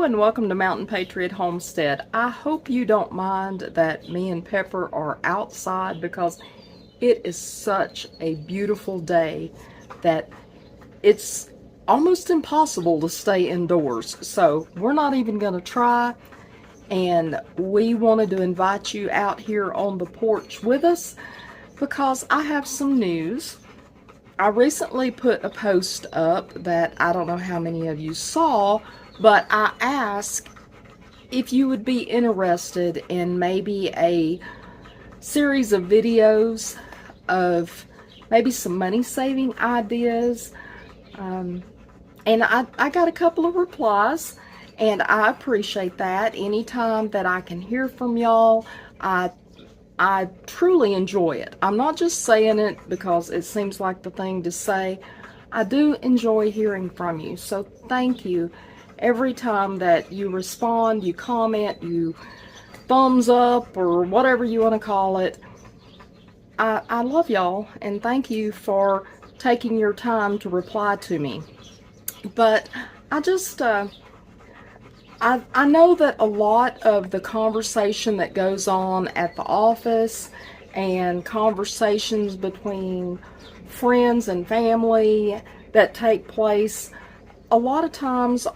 and welcome to Mountain Patriot Homestead. I hope you don't mind that me and Pepper are outside because it is such a beautiful day that it's almost impossible to stay indoors. So we're not even going to try, and we wanted to invite you out here on the porch with us because I have some news. I recently put a post up that I don't know how many of you saw, but I asked if you would be interested in maybe a series of videos of maybe some money saving ideas. And I got a couple of replies, and I appreciate that. Anytime that I can hear from y'all, I truly enjoy it. I'm not just saying it because it seems like the thing to say. I do enjoy hearing from you, so thank you. Every time that you respond, you comment, you thumbs up, or whatever you want to call it, I love y'all, and thank you for taking your time to reply to me. But I just, I know that a lot of the conversation that goes on at the office and conversations between friends and family that take place a lot of times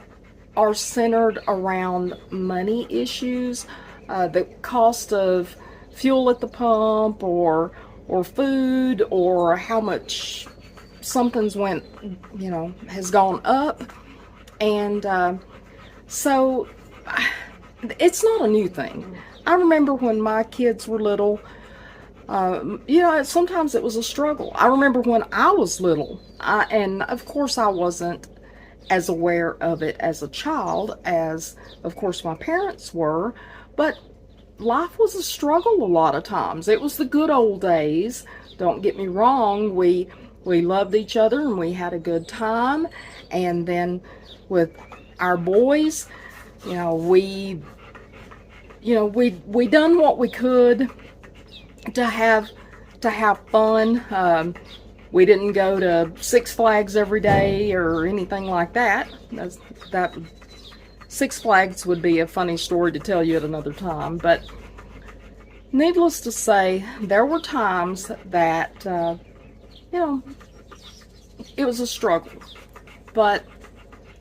are centered around money issues, the cost of fuel at the pump, or food, or how much something's has gone up. And so it's not a new thing. I remember when my kids were little, sometimes it was a struggle. I remember when I was little, and of course I wasn't as aware of it as a child as, of course, my parents were, but life was a struggle a lot of times. It was the good old days. Don't get me wrong, we loved each other and we had a good time. And then with our boys, we done what we could to have fun. We didn't go to Six Flags every day or anything like that. That Six Flags would be a funny story to tell you at another time. But needless to say, there were times that it was a struggle. But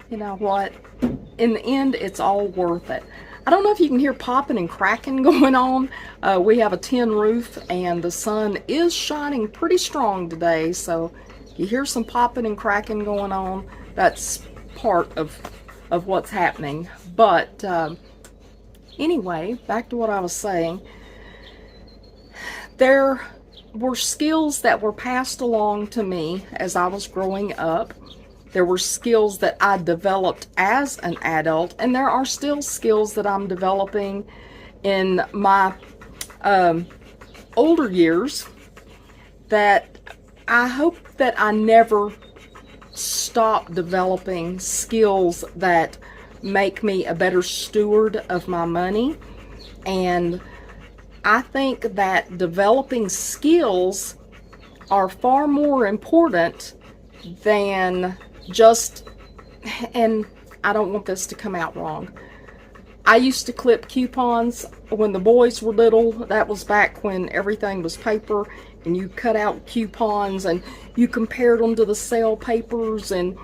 you know what? In the end, it's all worth it. I don't know if you can hear popping and cracking going on. We have a tin roof, and the sun is shining pretty strong today, so you hear some popping and cracking going on. That's part of what's happening. But anyway, back to what I was saying. There were skills that were passed along to me as I was growing up. There were skills that I developed as an adult, and there are still skills that I'm developing in my older years that I hope that I never stop developing skills that make me a better steward of my money. And I think that developing skills are far more important than just, and I don't want this to come out wrong, I used to clip coupons when the boys were little. That was back when everything was paper, and you cut out coupons and you compared them to the sale papers, and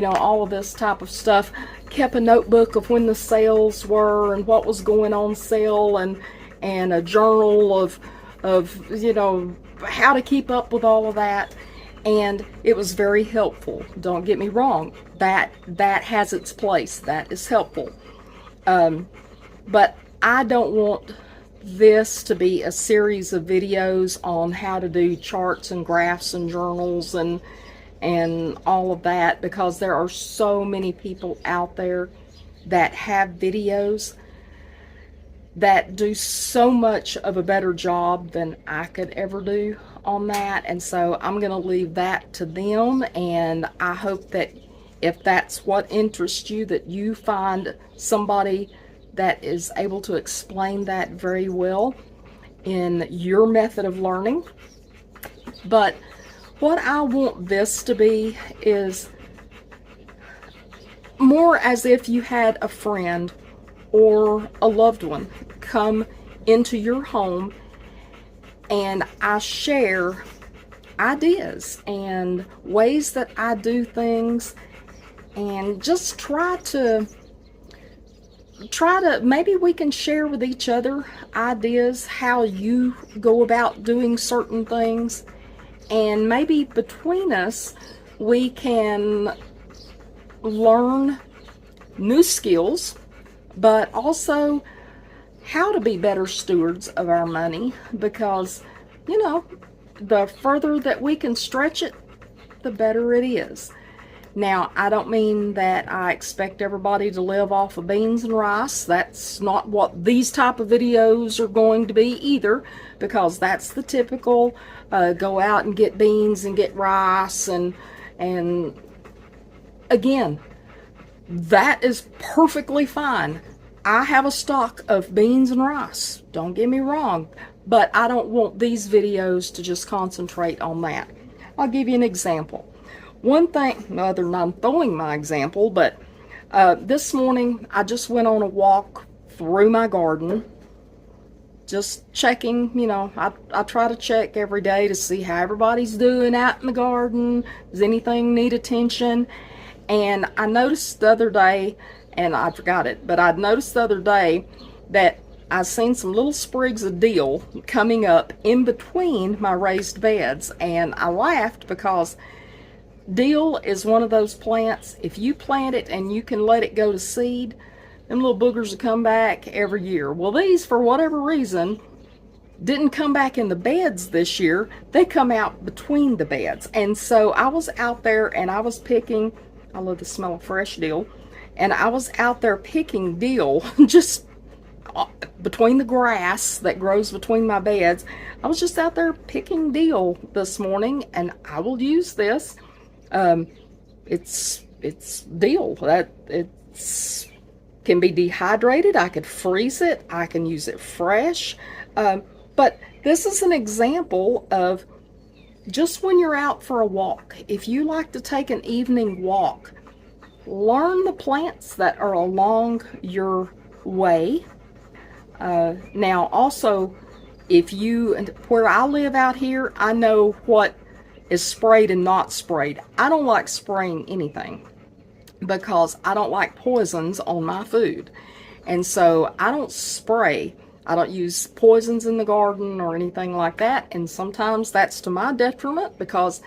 all of this type of stuff. Kept a notebook of when the sales were and what was going on sale, and a journal of how to keep up with all of that. And it was very helpful. Don't get me wrong. That has its place. That is helpful. But I don't want this to be a series of videos on how to do charts and graphs and journals and all of that, because there are so many people out there that have videos that do so much of a better job than I could ever do on that. And so I'm going to leave that to them, and I hope that if that's what interests you, that you find somebody that is able to explain that very well in your method of learning. But what I want this to be is more as if you had a friend or a loved one come into your home, and I share ideas and ways that I do things, and just try to maybe we can share with each other ideas how you go about doing certain things, and maybe between us we can learn new skills, but also how to be better stewards of our money, because you know, the further that we can stretch it, the better it is. Now, I don't mean that I expect everybody to live off of beans and rice. That's not what these type of videos are going to be either, because that's the typical go out and get beans and get rice, and again, that is perfectly fine. I have a stock of beans and rice, don't get me wrong, but I don't want these videos to just concentrate on that. I'll give you an example. One thing, other than I'm throwing my example, but this morning I just went on a walk through my garden, just checking, you know, I try to check every day to see how everybody's doing out in the garden. Does anything need attention? And I noticed the other day, and I forgot it, but I noticed the other day that I seen some little sprigs of dill coming up in between my raised beds, and I laughed because dill is one of those plants, if you plant it and you can let it go to seed, them little boogers will come back every year. Well, these, for whatever reason, didn't come back in the beds this year. They come out between the beds. And so I was out there and I was picking, I love the smell of fresh dill, and I was out there picking dill just between the grass that grows between my beds. I was just out there picking dill this morning, and I will use this. It's dill that it's can be dehydrated. I could freeze it. I can use it fresh. But this is an example of just when you're out for a walk, if you like to take an evening walk, learn the plants that are along your way. Now also, if you, where I live out here, I know what is sprayed and not sprayed. I don't like spraying anything because I don't like poisons on my food. And so I don't spray. I don't use poisons in the garden or anything like that. And sometimes that's to my detriment, because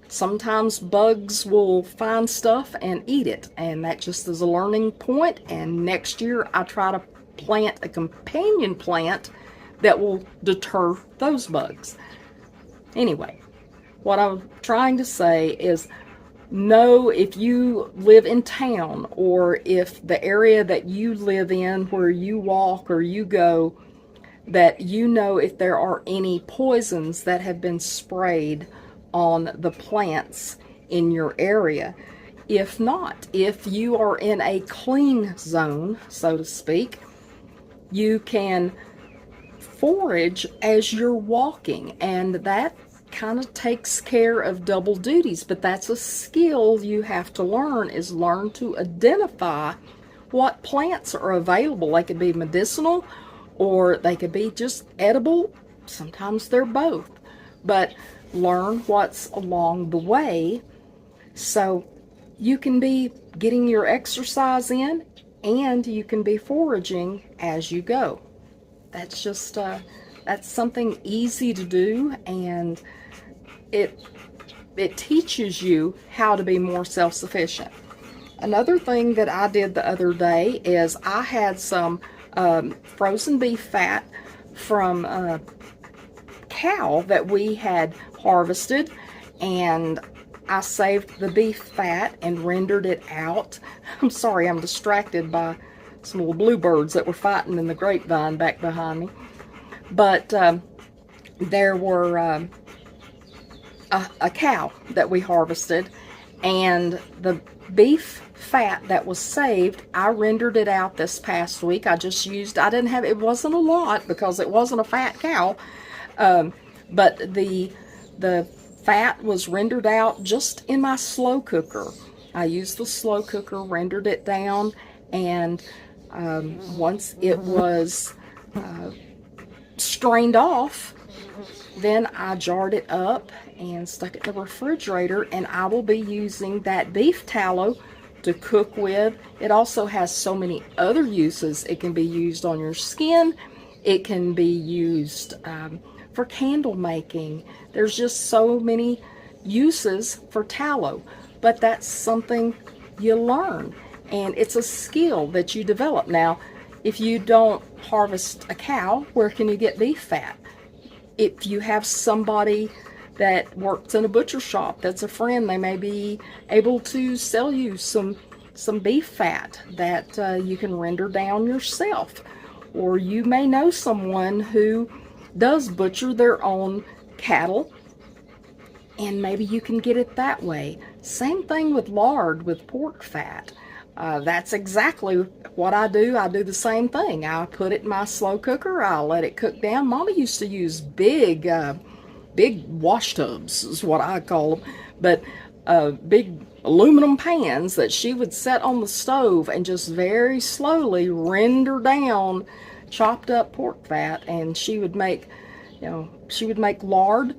sometimes bugs will find stuff and eat it. And that just is a learning point. And next year I try to plant a companion plant that will deter those bugs. Anyway, what I'm trying to say is, know if you live in town, or if the area that you live in, where you walk or you go, that you know if there are any poisons that have been sprayed on the plants in your area. If not, if you are in a clean zone, so to speak, you can forage as you're walking, and that kind of takes care of double duties. But that's a skill you have to learn, is learn to identify what plants are available. They could be medicinal or they could be just edible. Sometimes they're both, but learn what's along the way so you can be getting your exercise in and you can be foraging as you go. That's just that's something easy to do, and it teaches you how to be more self-sufficient. Another thing that I did the other day is I had some frozen beef fat from a cow that we had harvested, and I saved the beef fat and rendered it out. I'm sorry, I'm distracted by some little bluebirds that were fighting in the grapevine back behind me. But there were a cow that we harvested, and the beef fat that was saved, I rendered it out this past week. I didn't have, it wasn't a lot because it wasn't a fat cow, but the fat was rendered out just in my slow cooker. I used the slow cooker, rendered it down, and once it was strained off, then I jarred it up and stuck it in the refrigerator, and I will be using that beef tallow to cook with. It also has so many other uses. It can be used on your skin. It can be used for candle making. There's just so many uses for tallow, but that's something you learn, and it's a skill that you develop. Now, if you don't harvest a cow, where can you get beef fat? If you have somebody that works in a butcher shop that's a friend, they may be able to sell you some beef fat that you can render down yourself. Or you may know someone who does butcher their own cattle, and maybe you can get it that way. Same thing with lard, with pork fat. That's exactly what I do. I do the same thing. I put it in my slow cooker. I let it cook down. Mama used to use big wash tubs, is what I call them, but big aluminum pans that she would set on the stove and just very slowly render down chopped up pork fat, and she would make, lard,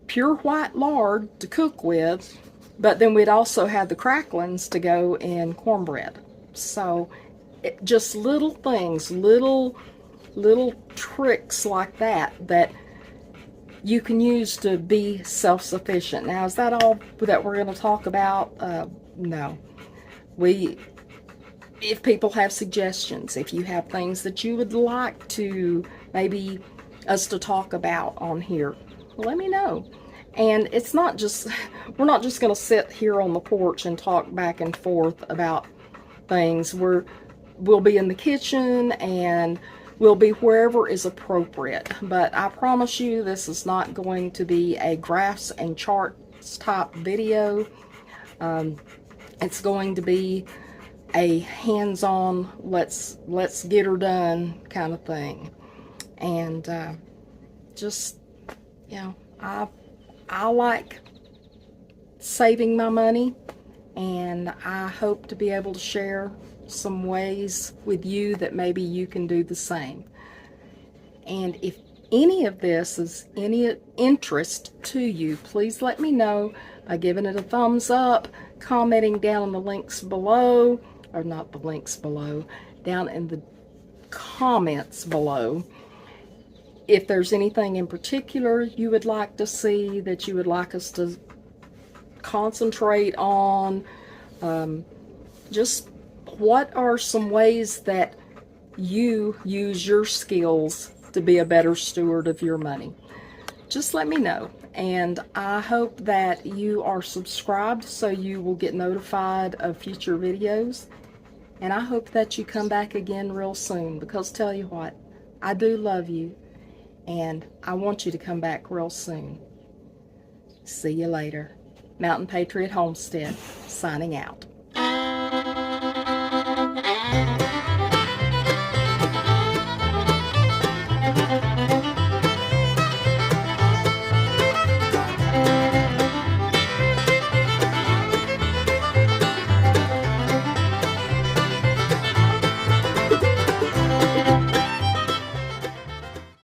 pure white lard to cook with, but then we'd also have the cracklings to go in cornbread. So just little things, little tricks like that you can use to be self-sufficient. Now, is that all that we're going to talk about? No. If people have suggestions, if you have things that you would like to maybe us to talk about on here, let me know. And it's not just, we're not just going to sit here on the porch and talk back and forth about things. We'll be in the kitchen, and we'll be wherever is appropriate. But I promise you, this is not going to be a graphs and charts type video. It's going to be a hands-on, let's get her done kind of thing. And just, I like saving my money, and I hope to be able to share some ways with you that maybe you can do the same. And if any of this is any interest to you, please let me know by giving it a thumbs up, commenting down in the links below, or not the links below, down in the comments below. If there's anything in particular you would like to see, that you would like us to concentrate on, just what are some ways that you use your skills to be a better steward of your money? Just let me know. And I hope that you are subscribed so you will get notified of future videos. And I hope that you come back again real soon, because tell you what, I do love you, and I want you to come back real soon. See you later. Mountain Patriot Homestead, signing out.